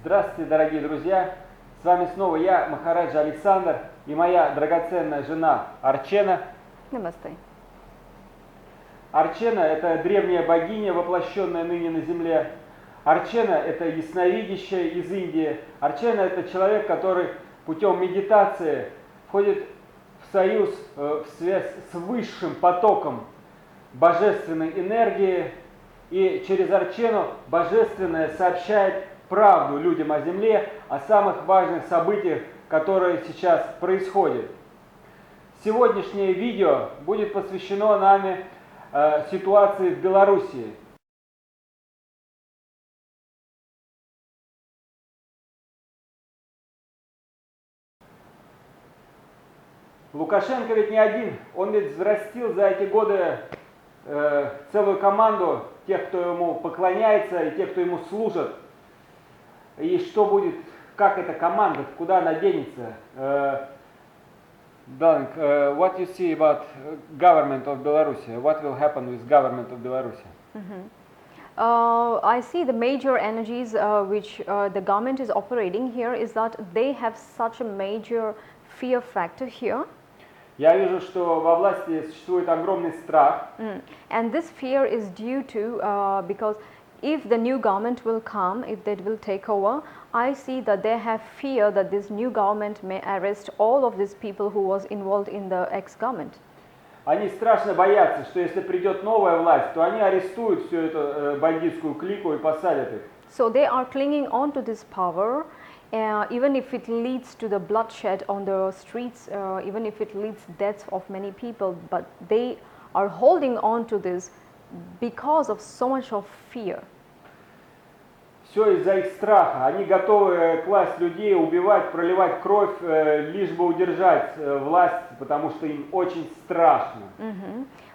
Здравствуйте, дорогие друзья! С вами снова я, Махараджа Александр, и моя драгоценная жена Арчена. Намасте. Арчена – это древняя богиня, воплощенная ныне на земле. Арчена – это ясновидящая из Индии. Арчена – это человек, который путем медитации входит в союз, в связь с высшим потоком божественной энергии, и через Арчену божественное сообщает правду людям о земле, о самых важных событиях, которые сейчас происходят. Сегодняшнее видео будет посвящено нами ситуации в Белоруссии. Лукашенко ведь не один, он ведь взрастил за эти годы целую команду тех, кто ему поклоняется, и тех, кто ему служит. И что будет, как эта команда, куда она денется? Darling, what you see about government of Беларуси? What will happen with government of Беларуси? I see the major energies which the government is operating here is that they have such a major fear factor here. Я вижу, что во власти существует огромный страх. And this fear is due to because if the new government will come, if they will take over, I see that they have fear that this new government may arrest all of these people who was involved in the ex-government. Они страшно боятся, что если придет новая власть, то они арестуют всю эту бандитскую клику и посадят их. So they are clinging on to this power, even if it leads to the bloodshed on the streets, even if it leads deaths of many people, but they are holding on to this because of so much of fear. Все из-за их страха. Они готовы класть людей, убивать, проливать кровь, лишь бы удержать власть, потому что им очень страшно.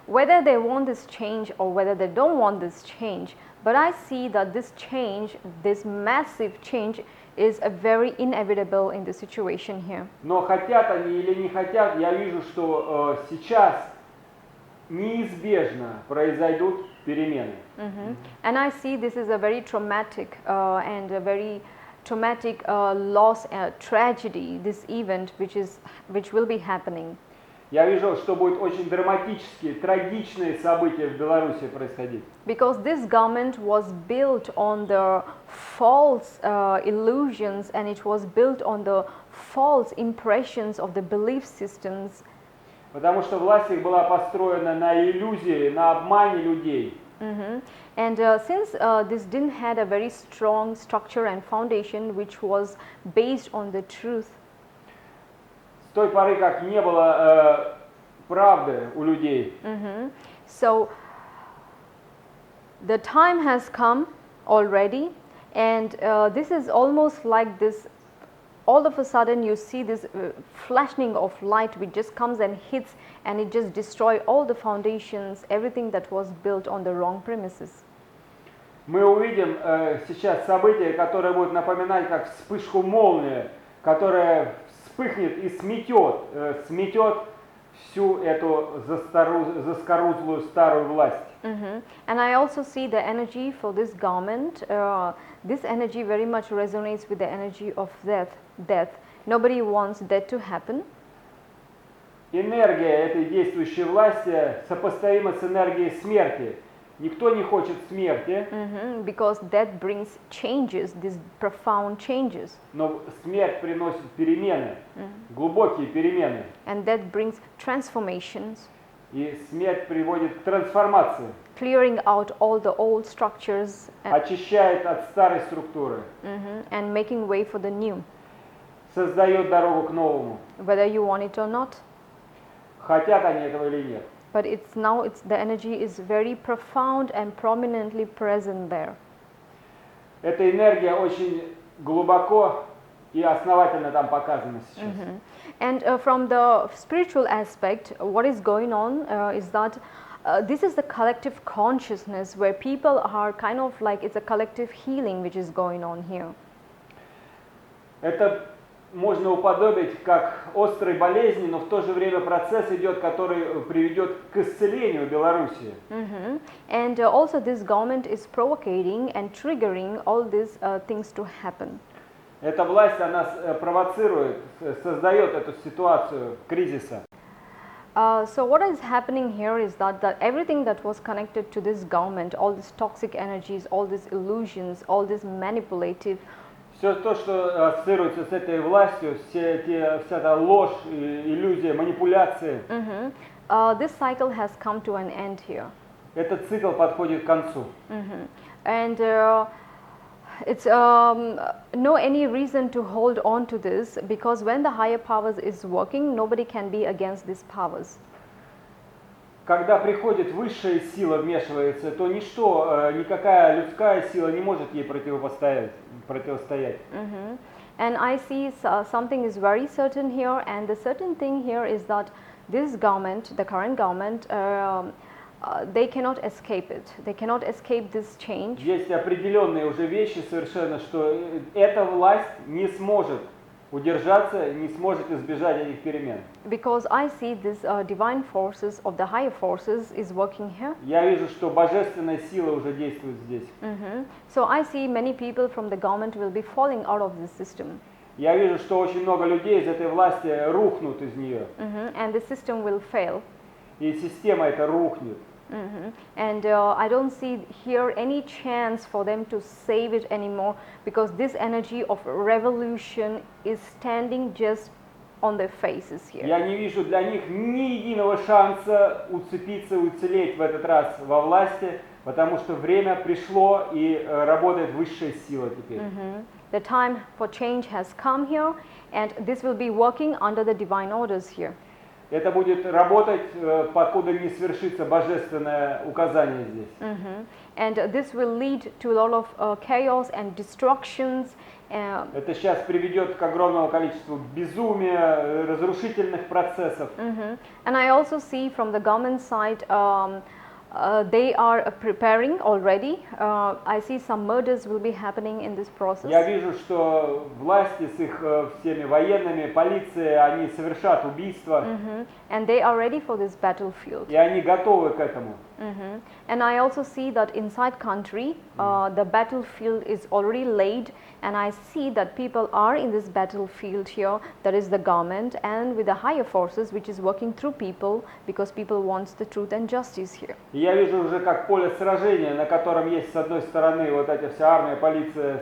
Whether they want this change or whether they don't want this change, but I see that this change, this massive change, is a very inevitable in the situation here. Но хотят они или не хотят, я вижу, что сейчас неизбежно произойдут перемены. And I see this is a very traumatic and a very traumatic loss, tragedy, this event which will be happening. Я вижу, что будут очень драматические, трагичные события в Беларуси происходить. Because this government was built on the false illusions and it was built on the false impressions of the belief systems. Потому что власть их была построена на иллюзии, на обмане людей. And since this didn't had a very strong structure and foundation which was based on the truth. С той поры, как не было правды у людей. So the time has come already, and this is almost like this. All of a sudden you see this flashing of light which just comes and hits and it just destroys all the foundations, everything that was built on the wrong premises. Мы увидим сейчас события, которые будут напоминать как вспышку молнии, которая вспыхнет и сметет всю эту заскорузлую старую власть. And I also see the energy for this government. This energy very much resonates with the energy of death. Nobody wants death to happen. Энергия этой действующей власти сопоставима с энергией смерти. Никто не хочет смерти. Because death brings changes, these profound changes. Но смерть приносит перемены, глубокие перемены. And death brings transformations. И смерть приводит к трансформации. Clearing out all the old structures. Очищает от старой структуры. And making way for the new. Создает дорогу к новому. Whether you want it or not. Хотят они этого или нет. But the energy is very profound and prominently present there. Эта энергия очень глубоко и основательно там показана сейчас. And from the spiritual aspect, what is going on is that this is the collective consciousness where people are kind of like it's a collective healing which is going on here. Это можно уподобить как острой болезни, но в то же время процесс идет, который приведет к исцелению Беларуси. And also this government is provocating and triggering all these things to happen. Эта власть, она провоцирует, создает эту ситуацию кризиса. So what is happening here is that everything that was connected to this government, all these toxic energies, all these illusions, all this manipulative, Все то, что ассоциируется с этой властью, вся эта ложь, иллюзия, манипуляции, this cycle has come to an end here. этот цикл подходит к концу. And it's no any reason to hold on to this, because when the higher powers is working, nobody can be against these powers. Когда приходит высшая сила, вмешивается, то ничто, никакая людская сила не может ей противостоять. And I see something is very certain here, and the certain thing here is that this government, the current government, they cannot escape it. They cannot escape this change. Есть определенные уже вещи совершенно, что эта власть не сможет удержаться, не сможет избежать этих перемен. Because I see this divine forces of the higher forces is working here. Я вижу, что божественная сила уже действует здесь. So I see many people from the government will be falling out of this system. Я вижу, что очень много людей из этой власти рухнут из нее. And the system will fail. И система эта рухнет. And I don't see here any chance for them to save it anymore, because this energy of revolution is standing just on their faces here. Я не вижу для них ни единого шанса уцепиться, уцелеть в этот раз во власти, потому что время пришло и работает высшая сила теперь. The time for change has come here, and this will be working under the divine orders here. Это будет работать, покуда не свершится божественное указание здесь. And this will lead to a lot of chaos and destructions. Это сейчас приведет к огромному количеству безумия, разрушительных процессов. And I also see from the government side, they are preparing already. I see some murders will be happening in this process. Я вижу, что власти с их всеми военными, полицией, они совершат убийства. And they are ready for this battlefield. И они готовы к этому. And I also see that inside country, the battlefield is already laid, and I see that people are in this battlefield here. That is the government, and with the higher forces, which is working through people, because people wants the truth and justice here. И я вижу уже как поле сражения, на котором есть с одной стороны вот эта вся армия, полиция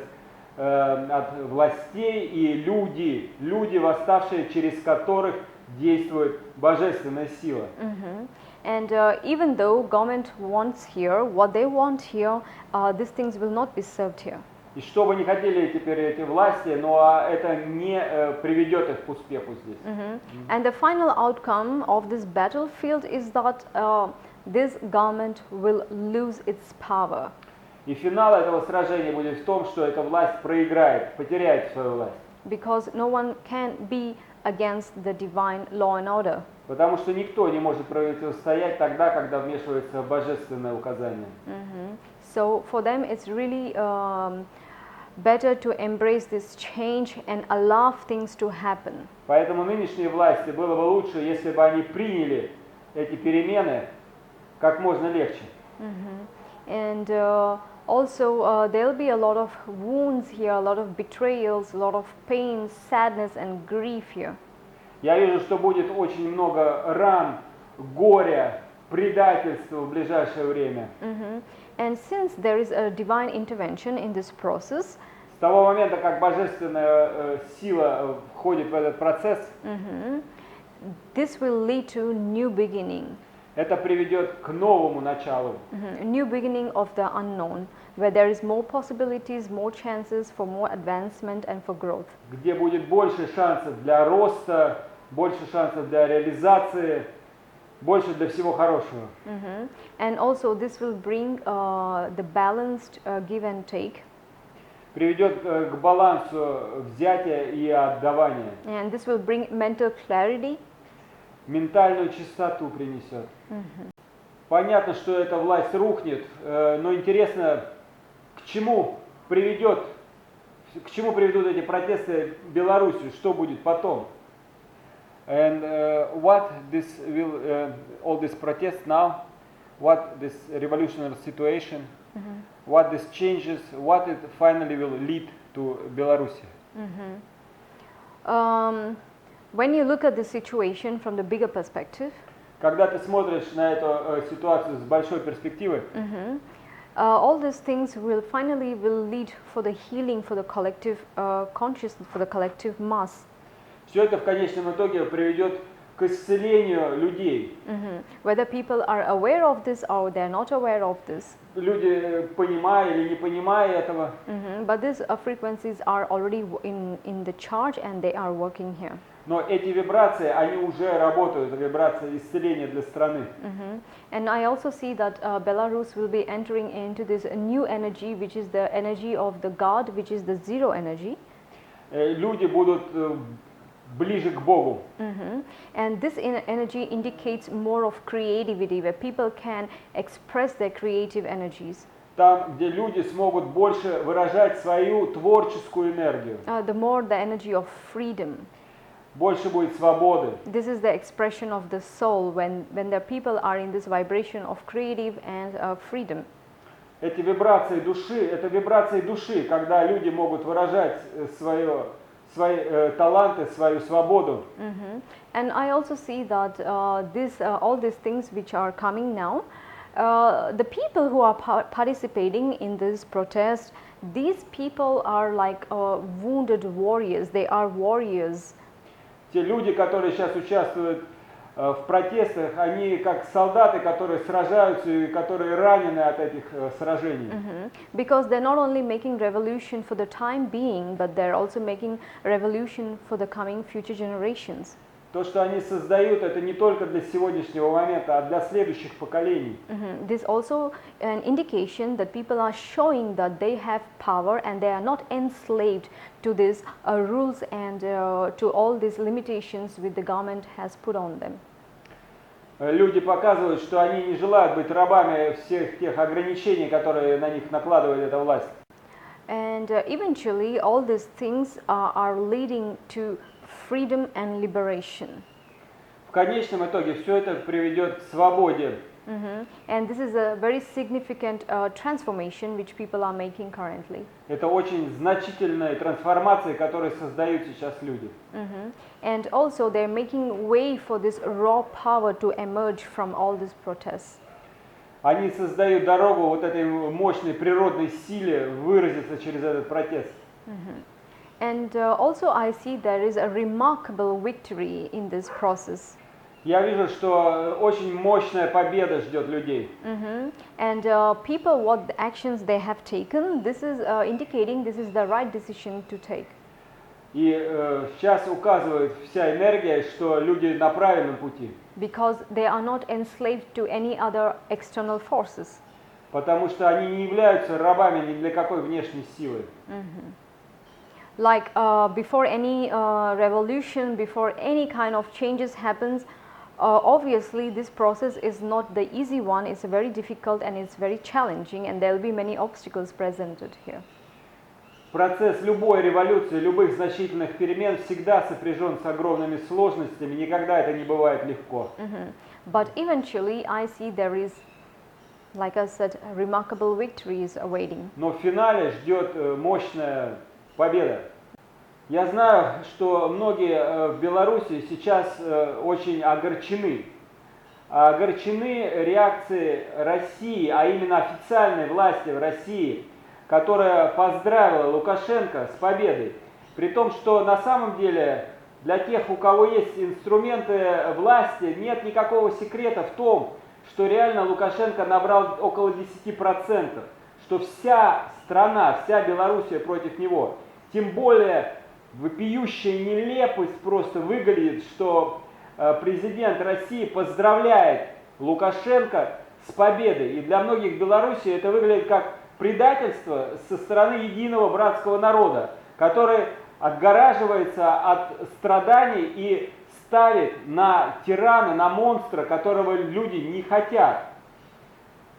от властей и люди восставшие, через которых действует божественная сила. And even though government wants here, what they want here, these things will not be served here. И что бы ни хотели теперь эти власти, но это не приведет их к успеху здесь. And the final outcome of this battlefield is that this government will lose its power. И финал этого сражения будет в том, что эта власть проиграет, потеряет свою власть. Because no one can be against the divine law and order. Потому что никто не может противостоять тогда, когда вмешивается божественное указание. So for them it's really better to embrace this change and allow things to happen. Поэтому нынешней власти было бы лучше, если бы они приняли эти перемены как можно легче. And also there will be a lot of wounds here, a lot of betrayals, a lot of pain, sadness and grief here. Я вижу, что будет очень много ран, горя, предательства в ближайшее время. And since there is a divine intervention in this process, с того момента, как божественная сила входит в этот процесс, this will lead to new beginning. Это приведет к новому началу. New beginning of the unknown, where there is more possibilities, more chances for more advancement and for growth. Где будет больше шансов для роста, больше шансов для реализации, больше для всего хорошего. And also this will bring the balanced give and take. Приведет к балансу взятия и отдавания. And this will bring mental clarity. Ментальную чистоту принесет. Понятно, что эта власть рухнет, но интересно, к чему приведут эти протесты в Беларуси, что будет потом. And what this will, all these protests now, what this revolutionary situation, what this changes, what it finally will lead to Беларуси. When you look at the situation from the bigger perspective, когда ты смотришь на эту ситуацию с большой перспективы, all these things will finally lead for the healing for the collective consciousness, for the collective mass. все это в конечном итоге приведет к исцелению людей. Whether people are aware of this or they are not aware of this. Люди, понимая или не понимая этого, But these frequencies are already in the charge and they are working here. но эти вибрации, они уже работают, вибрации исцеления для страны. And I also see that Belarus will be entering into this new energy, which is the energy of the God, which is the zero energy. Люди будут ближе к Богу. And this energy indicates more of creativity, where people can express their creative energies. Там, где люди смогут больше выражать свою творческую энергию. The more the energy of freedom. Больше будет свободы. This is the expression of the soul when the people are in this vibration of creative and freedom. Эти вибрации души, это вибрации души, когда люди могут выражать свои таланты, свою свободу. And I also see that all these things which are coming now, the people who are participating in this protest, these people are like wounded warriors. They are warriors. Те люди, которые сейчас участвуют в протестах, они как солдаты, которые сражаются и которые ранены от этих сражений. Because they're not only making revolution for the time being, but they're also making revolution for the coming future generations. То, что они создают, это не только для сегодняшнего момента, а для следующих поколений. This also an indication that people are showing that they have power and they are not enslaved to these rules and to all these limitations which the government has put on them. Люди показывают, что они не желают быть рабами всех тех ограничений, которые на них накладывает эта власть. And eventually all these things are leading to freedom and liberation. В конечном итоге все это приведет к свободе. And this is a very significant transformation which people are making currently. Это очень значительные трансформации, которые создают сейчас люди. And also they're making way for this raw power to emerge from all these protests. Они создают дорогу вот этой мощной природной силе выразиться через этот протест. And also I see there is a remarkable victory in this process. Я вижу, что очень мощная победа ждет людей. And people, what actions they have taken, this is indicating this is the right decision to take. И сейчас указывает вся энергия, что люди на правильном пути. Because they are not enslaved to any other external forces. Потому что они не являются рабами ни для какой внешней силы. Like before any revolution, before any kind of changes happens, obviously this process is not the easy one. It's very difficult and it's very challenging, and there will be many obstacles presented here. Процесс любой революции, любых значительных перемен всегда сопряжен с огромными сложностями, никогда это не бывает легко. But eventually I see there is, like I said, remarkable victories awaiting. Но в финале ждет мощная победа. Я знаю, что многие в Беларуси сейчас очень огорчены. Огорчены реакцией России, а именно официальной власти в России, которая поздравила Лукашенко с победой. При том, что на самом деле для тех, у кого есть инструменты власти, нет никакого секрета в том, что реально Лукашенко набрал около 10%, что вся страна, вся Белоруссия против него. Тем более вопиющая нелепость просто выглядит, что президент России поздравляет Лукашенко с победой. И для многих в Беларуси это выглядит как предательство со стороны единого братского народа, который отгораживается от страданий и ставит на тирана, на монстра, которого люди не хотят.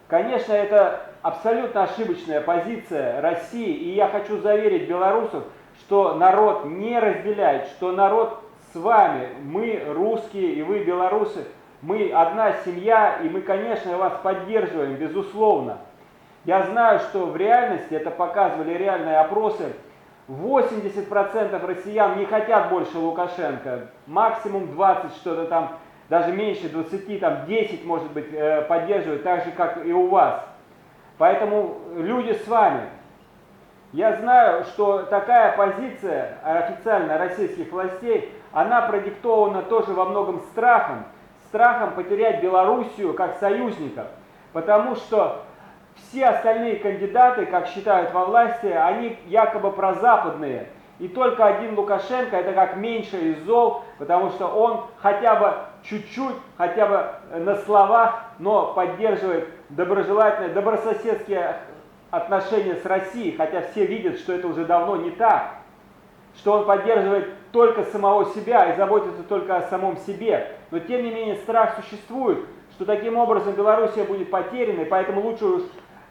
Конечно, это абсолютно ошибочная позиция России, и я хочу заверить белорусов, что народ не разделяет, что народ с вами, мы русские и вы белорусы, мы одна семья, и мы, конечно, вас поддерживаем, безусловно. Я знаю, что в реальности, это показывали реальные опросы, 80% россиян не хотят больше Лукашенко, максимум 20, что-то там, даже меньше 20, там 10, может быть, поддерживают, так же, как и у вас. Поэтому люди с вами. Я знаю, что такая позиция официально российских властей, она продиктована тоже во многом страхом потерять Белоруссию как союзников, потому что все остальные кандидаты, как считают во власти, они якобы прозападные. И только один Лукашенко, это как меньшее из зол, потому что он хотя бы чуть-чуть, хотя бы на словах, но поддерживает доброжелательные, добрососедские отношения с Россией, хотя все видят, что это уже давно не так, что он поддерживает только самого себя и заботится только о самом себе. Но тем не менее страх существует, что таким образом Белоруссия будет потеряна, и поэтому лучше уж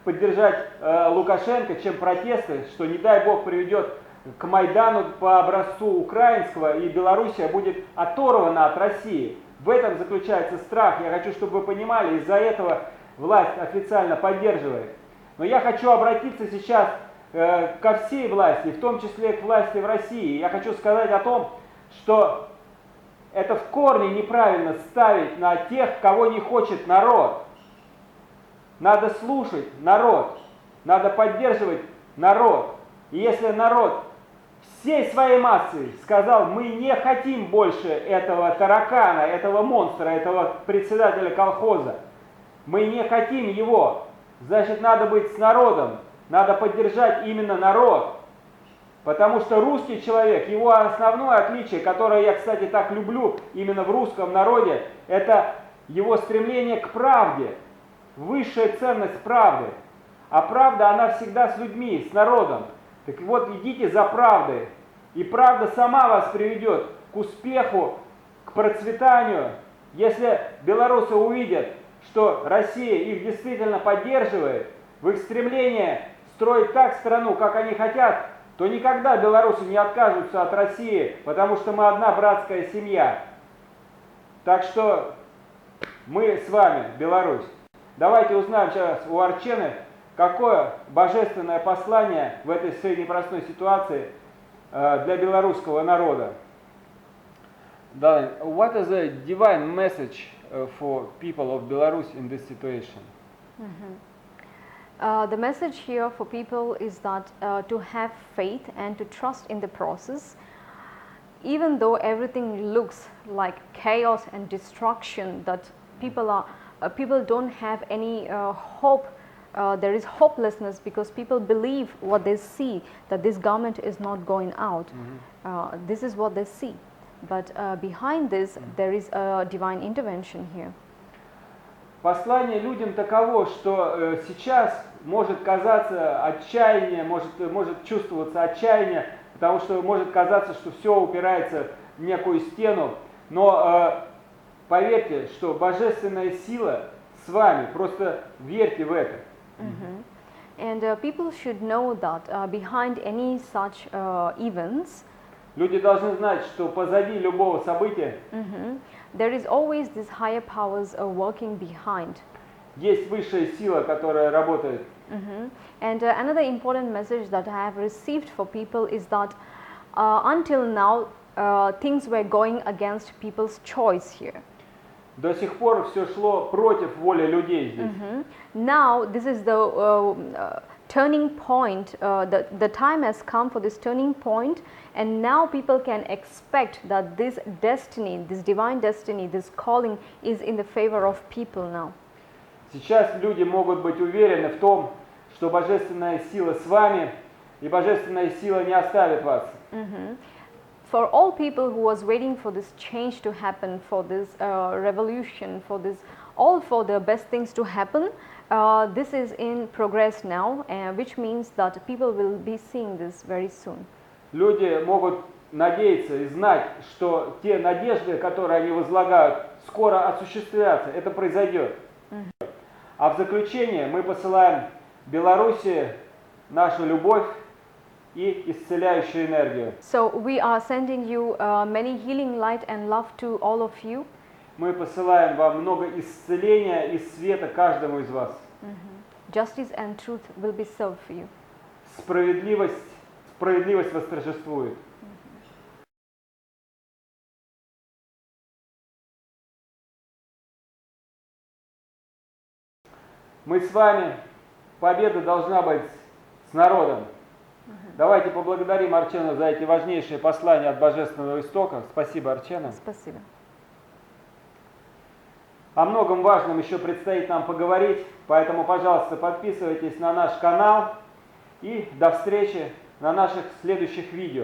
поддержать Лукашенко, чем протесты, что не дай бог приведет к Майдану по образцу украинского, и Белоруссия будет оторвана от России. В этом заключается страх. Я хочу, чтобы вы понимали, из-за этого власть официально поддерживает. Но я хочу обратиться сейчас ко всей власти, в том числе к власти в России. Я хочу сказать о том, что это в корне неправильно ставить на тех, кого не хочет народ. Надо слушать народ, надо поддерживать народ. И если народ всей своей массой сказал, мы не хотим больше этого таракана, этого монстра, этого председателя колхоза, мы не хотим его, значит, надо быть с народом, надо поддержать именно народ. Потому что русский человек, его основное отличие, которое я, кстати, так люблю именно в русском народе, это его стремление к правде, высшая ценность правды. А правда, она всегда с людьми, с народом. Так вот, идите за правдой, и правда сама вас приведет к успеху, к процветанию. Если белорусы увидят, что Россия их действительно поддерживает, в их стремлении строить так страну, как они хотят, то никогда белорусы не откажутся от России, потому что мы одна братская семья. Так что мы с вами, Беларусь. Давайте узнаем сейчас у Арчены, какое божественное послание в этой непростой ситуации для белорусского народа. Darling, what is the divine message for people of Belarus in this situation? The message here for people is that to have faith and to trust in the process, even though everything looks like chaos and destruction, that people don't have any hope. There is hopelessness because people believe what they see, that this government is not going out. This is what they see. But behind this, there is a divine intervention here. Послание людям таково, что сейчас может казаться отчаяние, может чувствоваться отчаяние, потому что может казаться, что все упирается в некую стену. Но поверьте, что божественная сила с вами, просто верьте в это. And people should know that behind any such events, люди должны знать, что позади любого события there is always this higher powers working behind. Есть высшая сила, которая работает. And another important message that I have received for people is that until now things were going against people's choice here. До сих пор все шло против воли людей здесь. Now this is the turning point. The time has come for this turning point, and now people can expect that this destiny, this divine destiny, this calling is in the favor of people now. Сейчас люди могут быть уверены в том, что божественная сила с вами, и божественная сила не оставит вас. For all people who was waiting for this change to happen, for this revolution, for this, all for the best things to happen, this is in progress now, which means that people will be seeing this very soon. Люди могут надеяться и знать, что те надежды, которые они возлагают, скоро осуществятся. Это произойдет. А в заключение мы посылаем Беларуси нашу любовь и исцеляющую энергию. So we are sending you many healing light and love to all of you. Мы посылаем вам много исцеления и света каждому из вас. Justice and truth will be served for you. Справедливость, справедливость восторжествует. Мы с вами, победа должна быть с народом. Давайте поблагодарим Арчену за эти важнейшие послания от Божественного Истока. Спасибо, Арчена. Спасибо. О многом важном еще предстоит нам поговорить, поэтому, пожалуйста, подписывайтесь на наш канал и до встречи на наших следующих видео.